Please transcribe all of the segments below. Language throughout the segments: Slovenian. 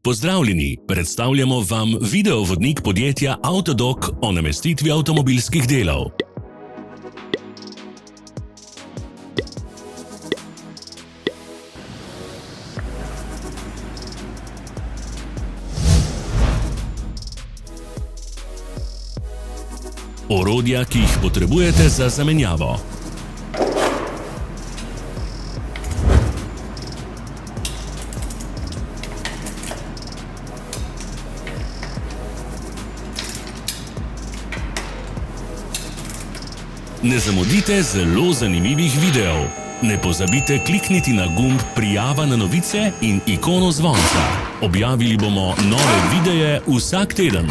Pozdravljeni, predstavljamo vam videovodnik podjetja Autodoc o namestitvi avtomobilskih delov. Orodja, ki jih potrebujete za zamenjavo. Ne zamudite zelo zanimivih videov. Ne pozabite klikniti na gumb Prijava na novice in ikono zvonca. Objavili bomo nove videe vsak teden.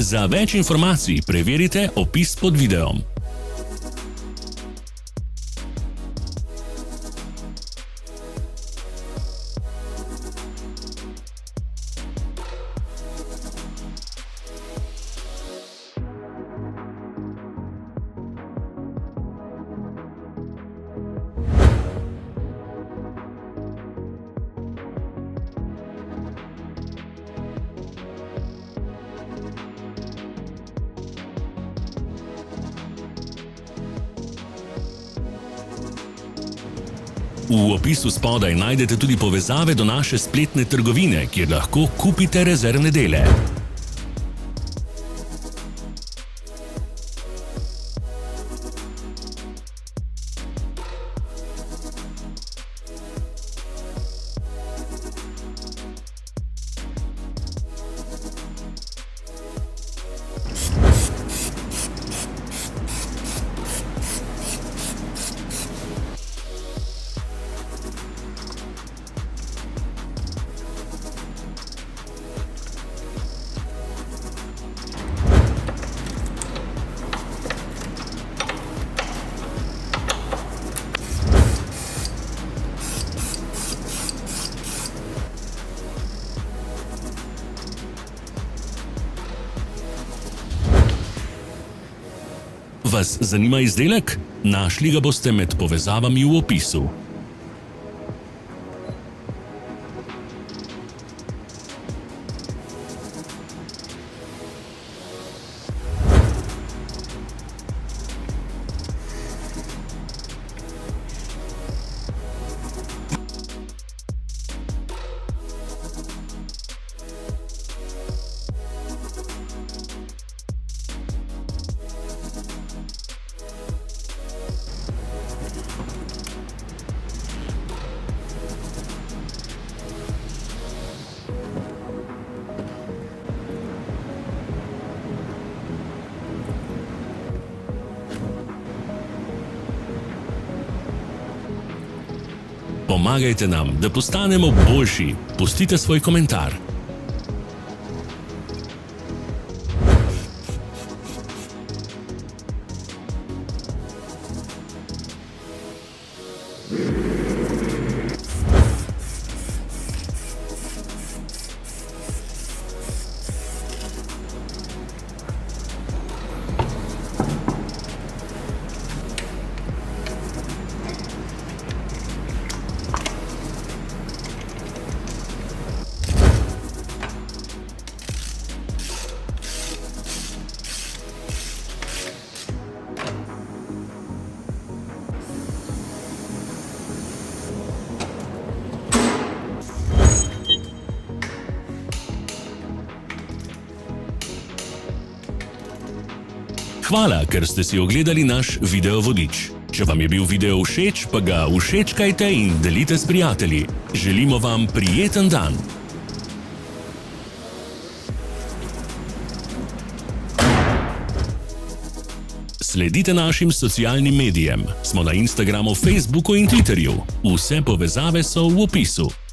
Za več informacij preverite opis pod videom. V opisu spodaj najdete tudi povezave do naše spletne trgovine, kjer lahko kupite rezervne dele. Vas zanima izdelek? Našli ga boste med povezavami v opisu. Pomagajte nam, da postanemo boljši. Pustite svoj komentar. Hvala, ker ste si ogledali naš videovodič. Če vam je bil video všeč, pa ga všečkajte in delite s prijatelji. Želimo vam prijeten dan! Sledite našim socialnim medijem. Smo na Instagramu, Facebooku in Twitterju. Vse povezave so v opisu.